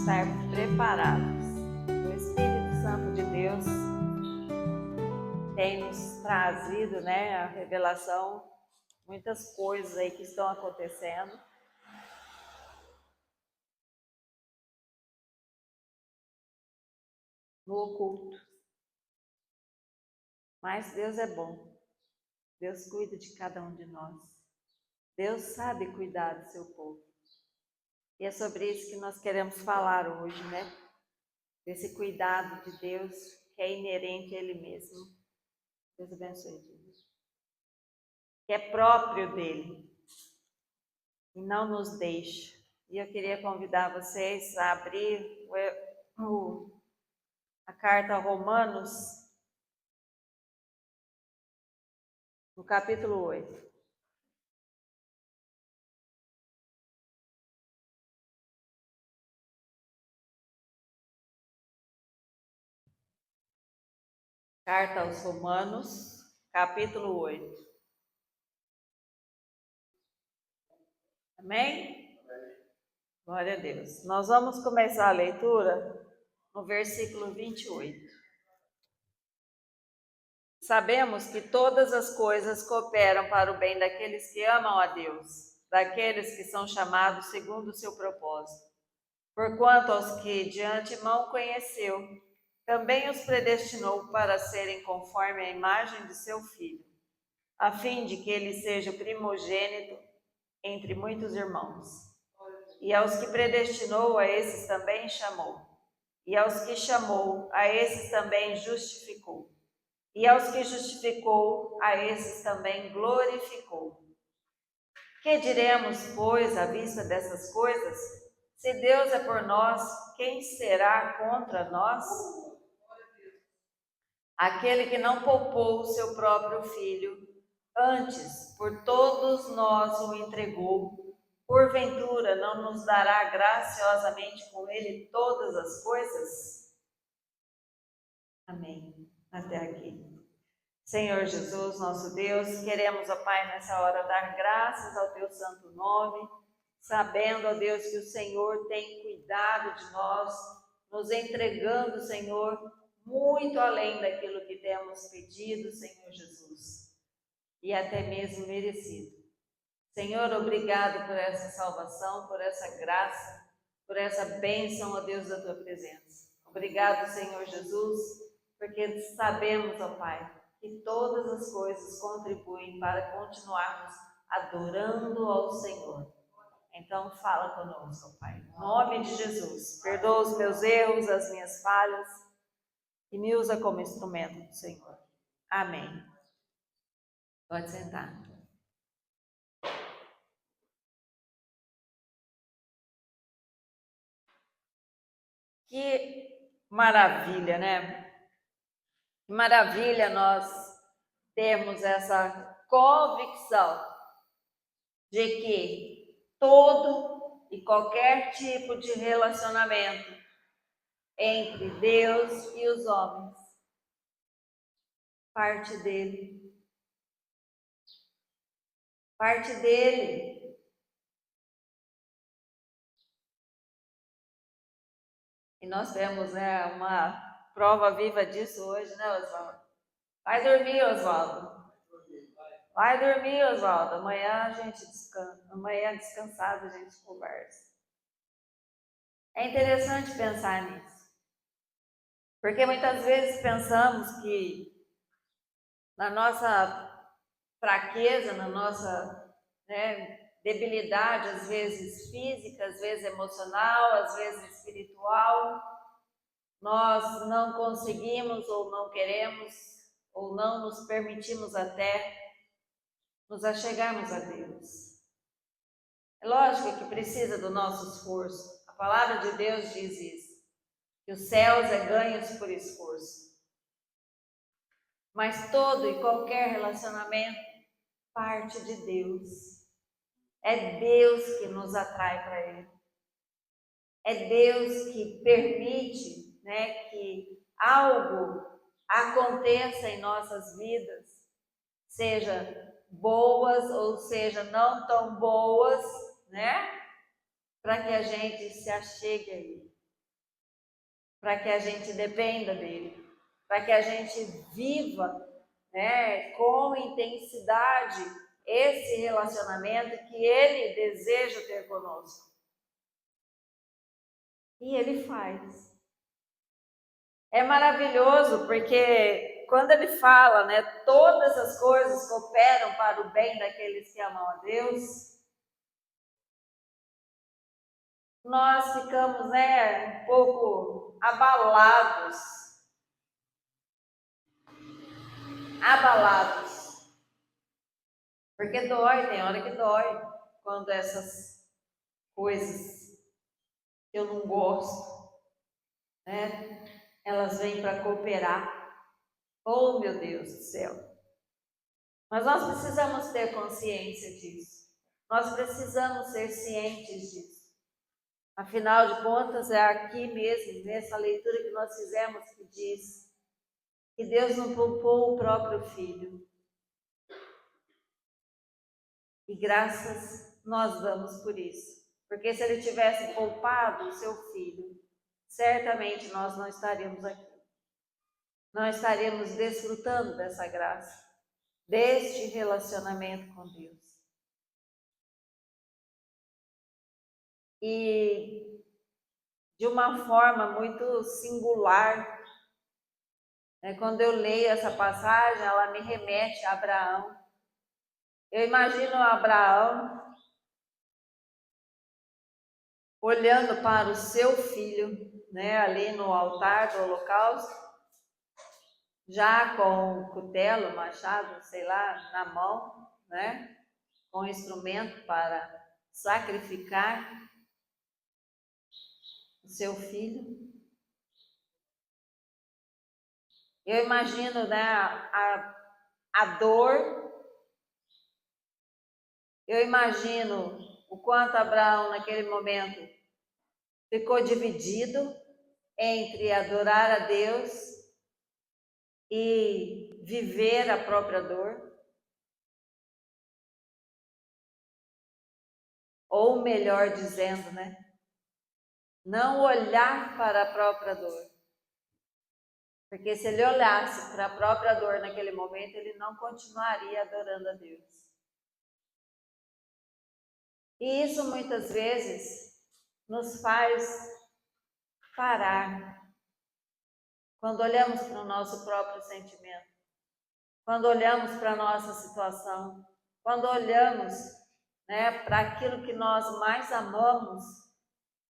estar preparados. O Espírito Santo de Deus tem nos trazido, a revelação, muitas coisas aí que estão acontecendo. No oculto. Mas Deus é bom. Deus cuida de cada um de nós. Deus sabe cuidar do seu povo. E é sobre isso que nós queremos falar hoje, Desse cuidado de Deus que é inerente a Ele mesmo. Deus abençoe, Deus. Que é próprio dEle. E não nos deixa. E eu queria convidar vocês a abrir a carta a Romanos, no capítulo 8. Carta aos Romanos, capítulo 8. Amém? Glória a Deus. Nós vamos começar a leitura no versículo 28. Sabemos que todas as coisas cooperam para o bem daqueles que amam a Deus, daqueles que são chamados segundo o seu propósito. Porquanto aos que de antemão conheceu, também os predestinou para serem conforme a imagem de seu Filho, a fim de que ele seja o primogênito entre muitos irmãos. E aos que predestinou, a esses também chamou. E aos que chamou, a esses também justificou. E aos que justificou, a esses também glorificou. Que diremos, pois, à vista dessas coisas? Se Deus é por nós, quem será contra nós? Aquele que não poupou o seu próprio Filho, antes por todos nós o entregou, porventura não nos dará graciosamente com ele todas as coisas? Amém. Até aqui. Senhor Jesus, nosso Deus, queremos, ó Pai, nessa hora dar graças ao teu santo nome, sabendo, ó Deus, que o Senhor tem cuidado de nós, nos entregando, Senhor, muito além daquilo que temos pedido, Senhor Jesus, e até mesmo merecido. Senhor, obrigado por essa salvação, por essa graça, por essa bênção, ó Deus, da tua presença. Obrigado, Senhor Jesus, porque sabemos, ó Pai, que todas as coisas contribuem para continuarmos adorando ao Senhor. Então fala conosco, ó Pai. Em nome de Jesus, perdoa os meus erros, as minhas falhas e me usa como instrumento do Senhor. Amém. Pode sentar. Que maravilha, Que maravilha nós termos essa convicção de que todo e qualquer tipo de relacionamento entre Deus e os homens parte dele. Parte dele. E nós temos uma prova viva disso hoje, Oswaldo? Vai dormir, Oswaldo. Vai dormir, Oswaldo. Amanhã a gente descansa. Amanhã descansado a gente conversa. É interessante pensar nisso. Porque muitas vezes pensamos que na nossa fraqueza, na nossa debilidade, às vezes física, às vezes emocional, às vezes espiritual, nós não conseguimos ou não queremos ou não nos permitimos até nos achegarmos a Deus. É lógico que precisa do nosso esforço. A palavra de Deus diz isso, que os céus é ganhos por esforço. Mas todo e qualquer relacionamento parte de Deus. É Deus que nos atrai para Ele. É Deus que permite, que algo aconteça em nossas vidas, seja boas ou seja não tão boas, para que a gente se achegue a Ele. para que a gente dependa dele, para que a gente viva, né, com intensidade esse relacionamento que ele deseja ter conosco. E ele faz. É maravilhoso porque quando ele fala, né, todas as coisas cooperam para o bem daqueles que amam a Deus, nós ficamos, né, um pouco abalados. Porque dói, tem hora que dói, quando essas coisas que eu não gosto, né, elas vêm para cooperar. Oh, meu Deus do céu! Mas nós precisamos ter consciência disso. Nós precisamos ser cientes disso. Afinal de contas, é aqui mesmo, nessa leitura que nós fizemos, que diz que Deus não poupou o próprio Filho. E graças nós damos por isso. Porque se Ele tivesse poupado o seu Filho, certamente nós não estaríamos aqui. Não estaríamos desfrutando dessa graça, deste relacionamento com Deus. E de uma forma muito singular, né, quando eu leio essa passagem, ela me remete a Abraão. Eu imagino Abraão olhando para o seu filho, né, ali no altar do holocausto, já com o cutelo, machado, sei lá, na mão, né, com instrumento para sacrificar o seu filho. Eu imagino, né, a dor. Eu imagino o quanto Abraão, naquele momento, ficou dividido entre adorar a Deus e viver a própria dor. Ou melhor dizendo, né? Não olhar para a própria dor. Porque se ele olhasse para a própria dor naquele momento, ele não continuaria adorando a Deus. E isso muitas vezes nos faz parar. Quando olhamos para o nosso próprio sentimento, quando olhamos para a nossa situação, quando olhamos, né, para aquilo que nós mais amamos,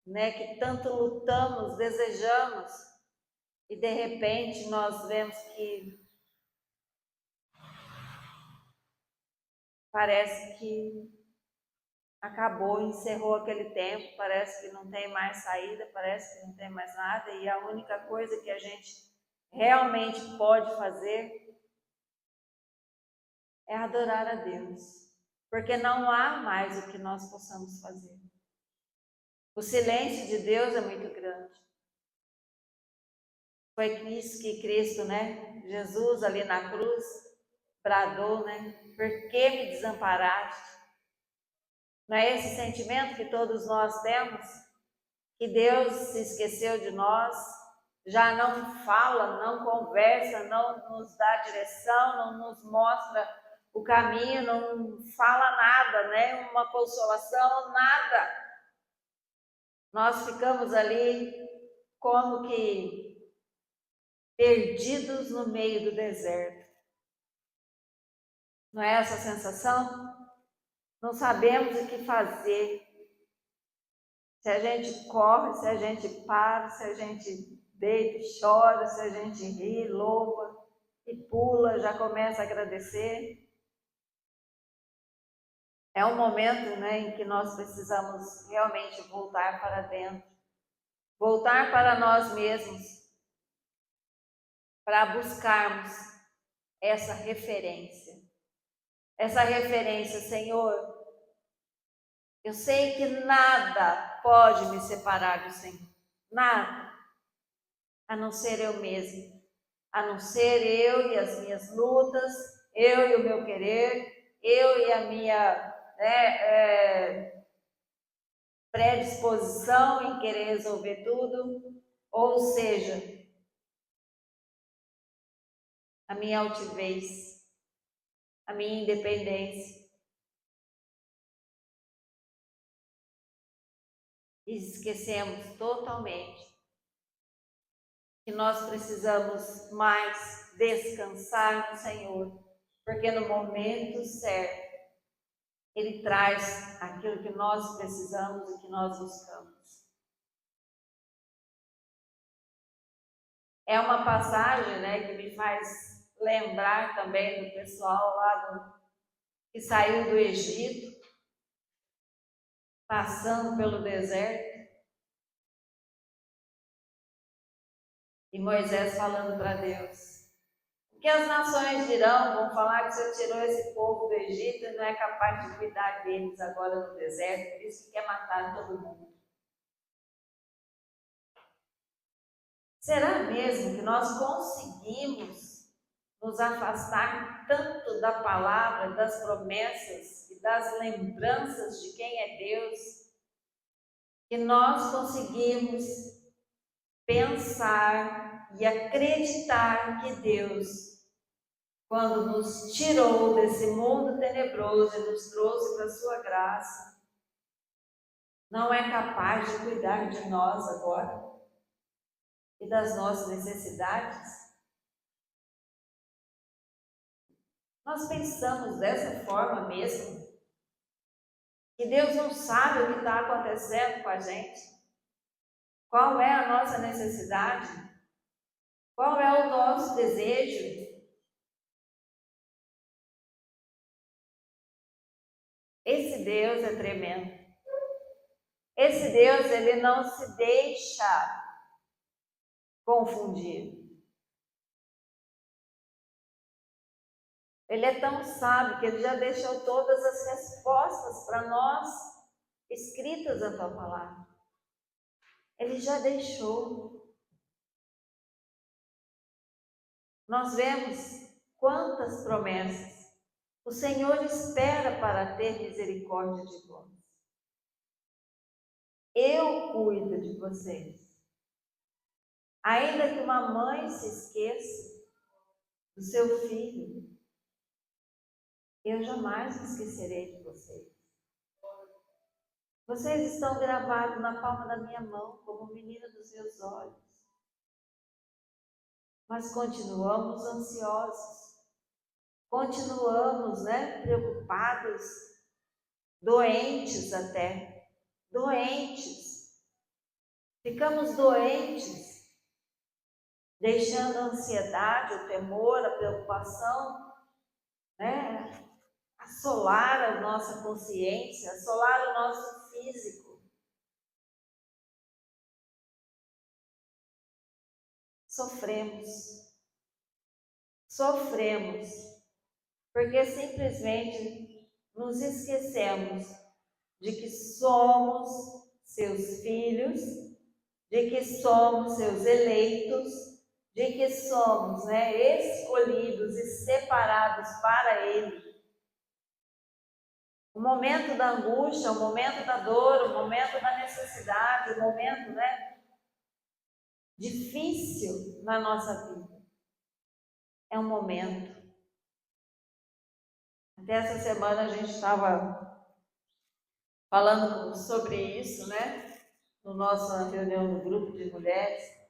né, que tanto lutamos, desejamos, e de repente nós vemos que parece que acabou, encerrou aquele tempo, parece que não tem mais saída, parece que não tem mais nada, e a única coisa que a gente realmente pode fazer é adorar a Deus, porque não há mais o que nós possamos fazer. O silêncio de Deus é muito grande. Foi isso que Cristo, né? Jesus ali na cruz, bradou, né? Por que me desamparaste? Não é esse sentimento que todos nós temos? Que Deus se esqueceu de nós, já não fala, não conversa, não nos dá direção, não nos mostra o caminho, não fala nada, né? Uma consolação, nada. Nós ficamos ali como que perdidos no meio do deserto. Não é essa a sensação? Não sabemos o que fazer. Se a gente corre, se a gente para, se a gente deita e chora, se a gente ri, louva e pula, já começa a agradecer. É um momento, né, em que nós precisamos realmente voltar para dentro, voltar para nós mesmos, para buscarmos essa referência. Essa referência, Senhor, eu sei que nada pode me separar do Senhor, nada, a não ser eu mesma, a não ser eu e as minhas lutas, eu e o meu querer, eu e a minha predisposição em querer resolver tudo. Ou seja, a minha altivez, a minha independência. E esquecemos totalmente que nós precisamos mais descansar no Senhor, porque no momento certo Ele traz aquilo que nós precisamos e que nós buscamos. É uma passagem, né, que me faz lembrar também do pessoal lá que saiu do Egito, passando pelo deserto, e Moisés falando para Deus: o que as nações dirão? Vão falar que você tirou esse povo do Egito e não é capaz de cuidar deles agora no deserto, por isso que quer matar todo mundo. Será mesmo que nós conseguimos nos afastar tanto da palavra, das promessas e das lembranças de quem é Deus, que nós conseguimos pensar e acreditar que Deus, quando nos tirou desse mundo tenebroso e nos trouxe para a sua graça, não é capaz de cuidar de nós agora e das nossas necessidades? Nós pensamos dessa forma mesmo? Que Deus não sabe o que está acontecendo com a gente? Qual é a nossa necessidade? Qual é o nosso desejo? Esse Deus é tremendo. Esse Deus, ele não se deixa confundir. Ele é tão sábio que ele já deixou todas as respostas para nós escritas na tua palavra. Ele já deixou. Nós vemos quantas promessas o Senhor espera para ter misericórdia de vós. Eu cuido de vocês. Ainda que uma mãe se esqueça do seu filho, eu jamais me esquecerei de vocês. Vocês estão gravados na palma da minha mão, como menina dos meus olhos. Mas continuamos ansiosos, continuamos, preocupados, doentes até, doentes. Ficamos doentes, deixando a ansiedade, o temor, a preocupação, assolar a nossa consciência, assolar o nosso físico. Sofremos, porque simplesmente nos esquecemos de que somos seus filhos, de que somos seus eleitos, de que somos escolhidos e separados para Ele. O momento da angústia, o momento da dor, o momento da necessidade, o momento difícil na nossa vida. É um momento. Até essa semana a gente estava falando sobre isso, no nossa reunião do grupo de mulheres.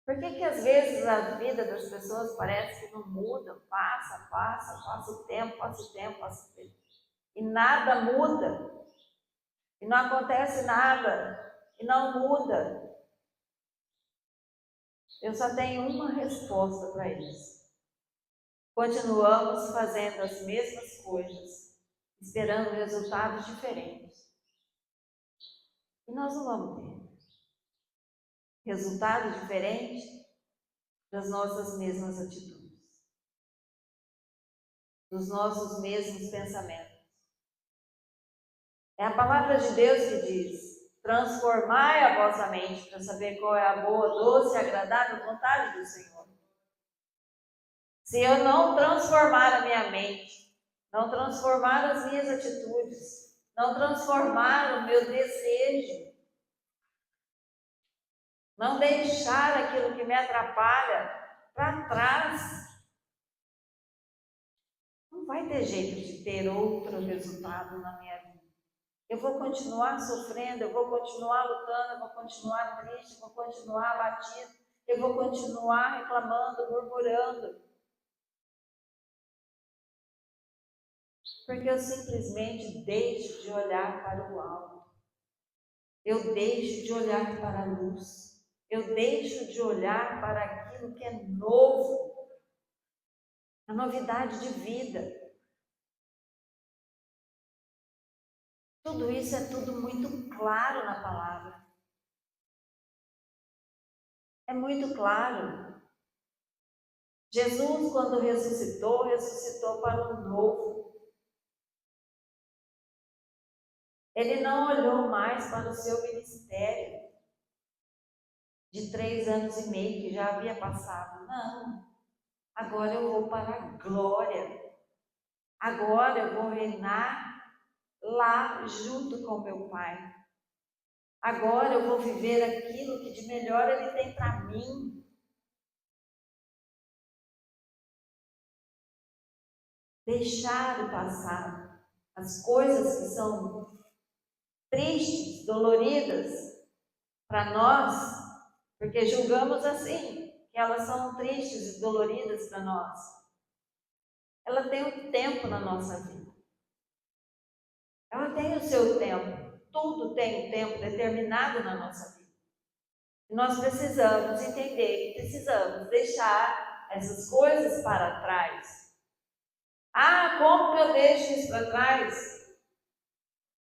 Por que às vezes a vida das pessoas parece que não muda, passa o tempo, e nada muda, e não acontece nada, e não muda? Eu só tenho uma resposta para isso. Continuamos fazendo as mesmas coisas, esperando resultados diferentes. E nós não vamos ter resultado diferente das nossas mesmas atitudes, dos nossos mesmos pensamentos. É a palavra de Deus que diz: transformai a vossa mente para saber qual é a boa, doce e agradável vontade do Senhor. Se eu não transformar a minha mente, não transformar as minhas atitudes, não transformar o meu desejo, Não deixar aquilo que me atrapalha para trás. Não vai ter jeito de ter outro resultado na minha vida. Eu vou continuar sofrendo, eu vou continuar lutando, eu vou continuar triste, eu vou continuar abatido, eu vou continuar reclamando, murmurando. Porque eu simplesmente deixo de olhar para o alto. Eu deixo de olhar para a luz. Eu deixo de olhar para aquilo que é novo. A novidade de vida. Tudo isso é tudo muito claro na palavra. É muito claro. Jesus, quando ressuscitou, ressuscitou para o novo. Ele não olhou mais para o seu ministério de 3 anos e meio que já havia passado. Não. Agora eu vou para a glória. Agora eu vou reinar lá junto com meu Pai. Agora eu vou viver aquilo que de melhor Ele tem para mim. Deixar o passado, as coisas que são tristes, doloridas para nós, porque julgamos assim, que elas são tristes e doloridas para nós. Ela tem um tempo na nossa vida. Ela tem o seu tempo. Tudo tem um tempo determinado na nossa vida. E nós precisamos entender que precisamos deixar essas coisas para trás. Ah, como que eu deixo isso para trás?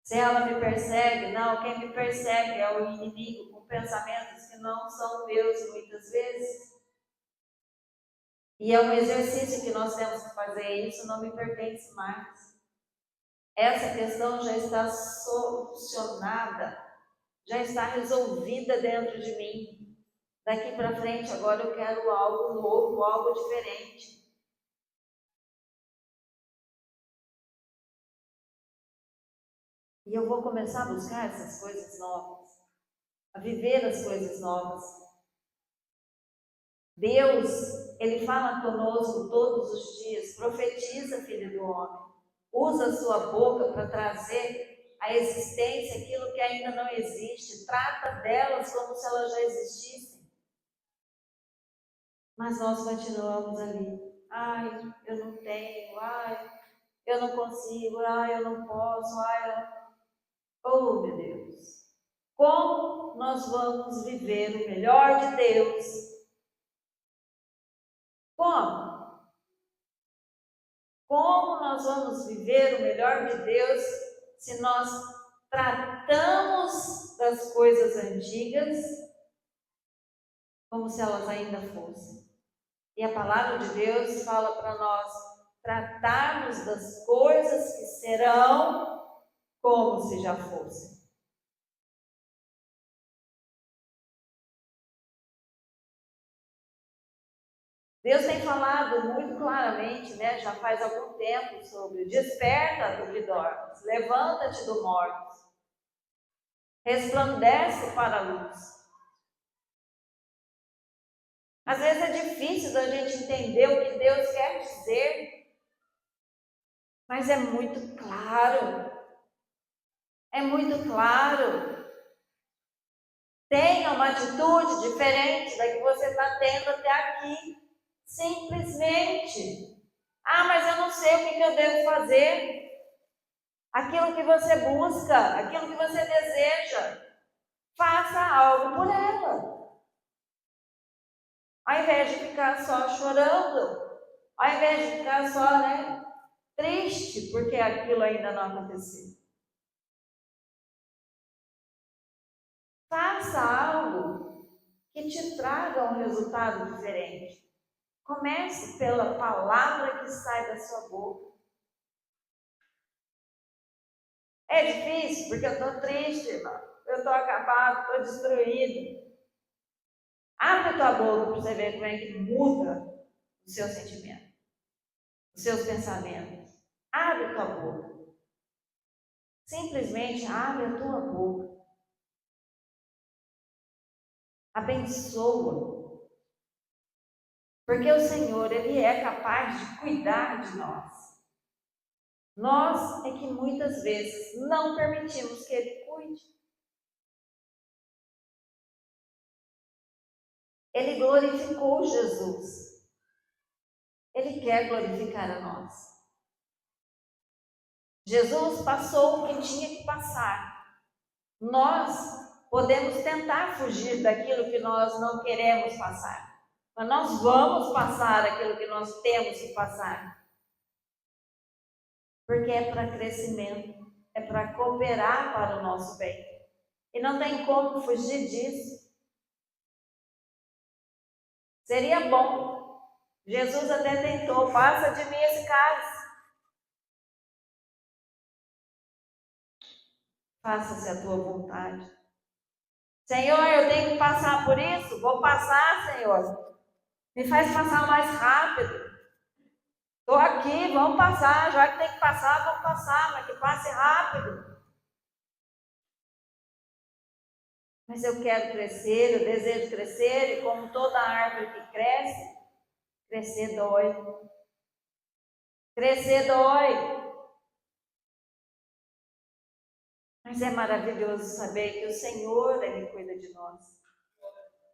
Se ela me persegue, não, quem me persegue é o inimigo com pensamentos que não são meus muitas vezes. E é um exercício que nós temos que fazer, isso não me pertence mais. Essa questão já está solucionada, já está resolvida dentro de mim. Daqui para frente, agora eu quero algo novo, algo diferente. E eu vou começar a buscar essas coisas novas, a viver as coisas novas. Deus, Ele fala conosco todos os dias, profetiza, filho do homem. Usa a sua boca para trazer à existência aquilo que ainda não existe. Trata delas como se elas já existissem. Mas nós continuamos ali. Ai, eu não tenho. Ai, eu não consigo. Ai, eu não posso. Ai, oh, meu Deus. Como nós vamos viver o melhor de Deus? Como? Como nós vamos viver o melhor de Deus se nós tratamos das coisas antigas como se elas ainda fossem? E a palavra de Deus fala para nós tratarmos das coisas que serão como se já fossem. Deus tem falado muito claramente, né, já faz algum tempo, sobre desperta do que dormes, levanta-te do morto, resplandece para a luz. Às vezes é difícil da gente entender o que Deus quer dizer, mas é muito claro. É muito claro. Tenha uma atitude diferente da que você está tendo até aqui. Simplesmente. Ah, mas eu não sei o que eu devo fazer. Aquilo que você busca, aquilo que você deseja, faça algo por ela. Ao invés de ficar só chorando, ao invés de ficar só, triste porque aquilo ainda não aconteceu. Faça algo que te traga um resultado diferente. Comece pela palavra que sai da sua boca. É difícil porque eu estou triste, irmão. Eu estou acabado, estou destruído. Abre a tua boca para você ver como é que muda o seu sentimento, os seus pensamentos. Abre a tua boca. Simplesmente abre a tua boca. abençoa. Porque o Senhor, Ele é capaz de cuidar de nós. Nós é que muitas vezes não permitimos que Ele cuide. Ele glorificou Jesus. Ele quer glorificar a nós. Jesus passou o que tinha que passar. Nós podemos tentar fugir daquilo que nós não queremos passar. Mas nós vamos passar aquilo que nós temos que passar. Porque é para crescimento, é para cooperar para o nosso bem. E não tem como fugir disso. Seria bom. Jesus até tentou, passa de mim esse cálice. Faça-se a tua vontade. Senhor, eu tenho que passar por isso? Vou passar, Senhor. Me faz passar mais rápido. Estou aqui, vamos passar. Já que tem que passar, vamos passar, mas que passe rápido. Mas eu quero crescer, eu desejo crescer, e como toda árvore que cresce, crescer dói. Crescer dói. Mas é maravilhoso saber que o Senhor, Ele cuida de nós.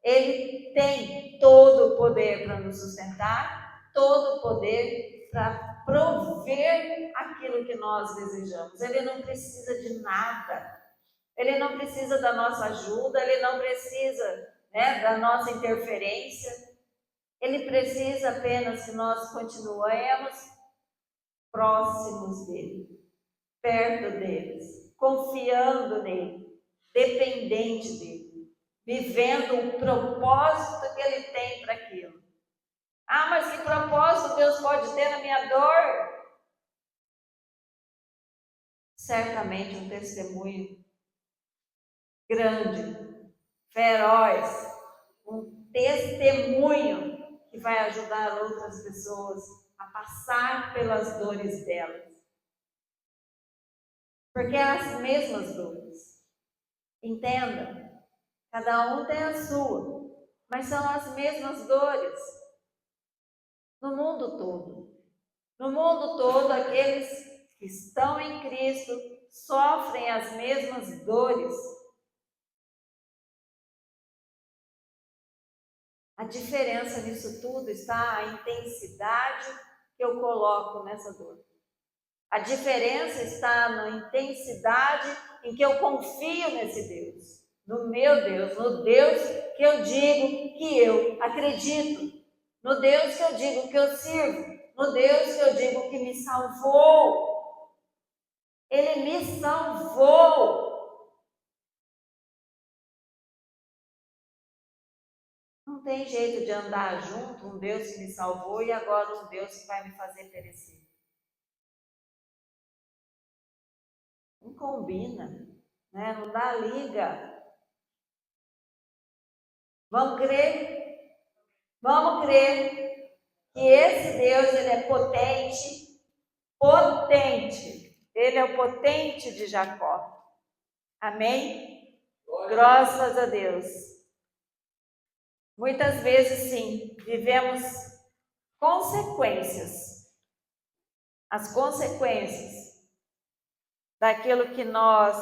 Ele tem todo o poder para nos sustentar, todo o poder para prover aquilo que nós desejamos. Ele não precisa de nada. Ele não precisa da nossa ajuda, Ele não precisa, da nossa interferência. Ele precisa apenas que nós continuemos próximos dEle, perto deles, confiando nele, dependente dele, vivendo o propósito que Ele tem para aquilo. Ah, mas que propósito Deus pode ter na minha dor? Certamente um testemunho grande, feroz, um testemunho que vai ajudar outras pessoas a passar pelas dores delas. Porque é as mesmas dores. Entenda, cada um tem a sua, mas são as mesmas dores. No mundo todo. No mundo todo, aqueles que estão em Cristo sofrem as mesmas dores. A diferença nisso tudo está a intensidade que eu coloco nessa dor. A diferença está na intensidade em que eu confio nesse Deus, no meu Deus, no Deus que eu digo que eu acredito, no Deus que eu digo que eu sirvo, no Deus que eu digo que me salvou. Ele me salvou. Não tem jeito de andar junto um Deus que me salvou e agora um Deus que vai me fazer perecer. Não combina, né? Não dá liga. Vamos crer? Vamos crer que esse Deus, Ele é potente, potente. Ele é o potente de Jacó. Amém? Graças a Deus. Muitas vezes, sim, vivemos consequências. As consequências daquilo que nós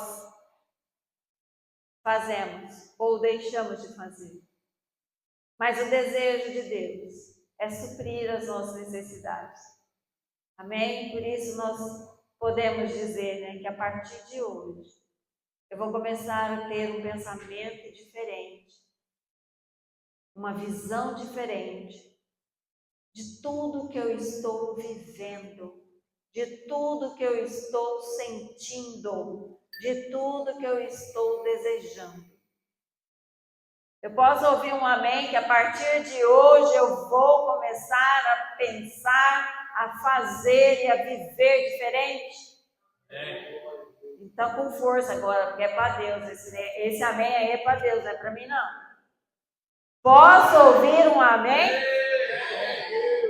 fazemos ou deixamos de fazer. Mas o desejo de Deus é suprir as nossas necessidades. Amém? Por isso nós podemos dizer, que a partir de hoje eu vou começar a ter um pensamento diferente, uma visão diferente de tudo que eu estou vivendo, de tudo que eu estou sentindo, de tudo que eu estou desejando. Eu posso ouvir um amém que a partir de hoje eu vou começar a pensar, a fazer e a viver diferente? Então com força agora, porque é para Deus. Esse amém aí é para Deus, não é para mim não. Posso ouvir um amém?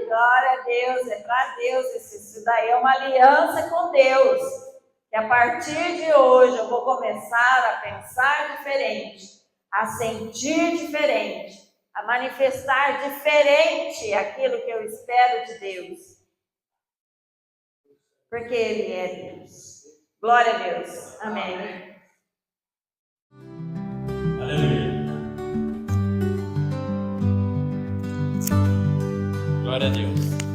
Glória a Deus, é para Deus. Isso daí é uma aliança com Deus. Que a partir de hoje eu vou começar a pensar diferente. a sentir diferente, a manifestar diferente aquilo que eu espero de Deus. Porque Ele é Deus. Glória a Deus. Amém. Aleluia. Glória a Deus.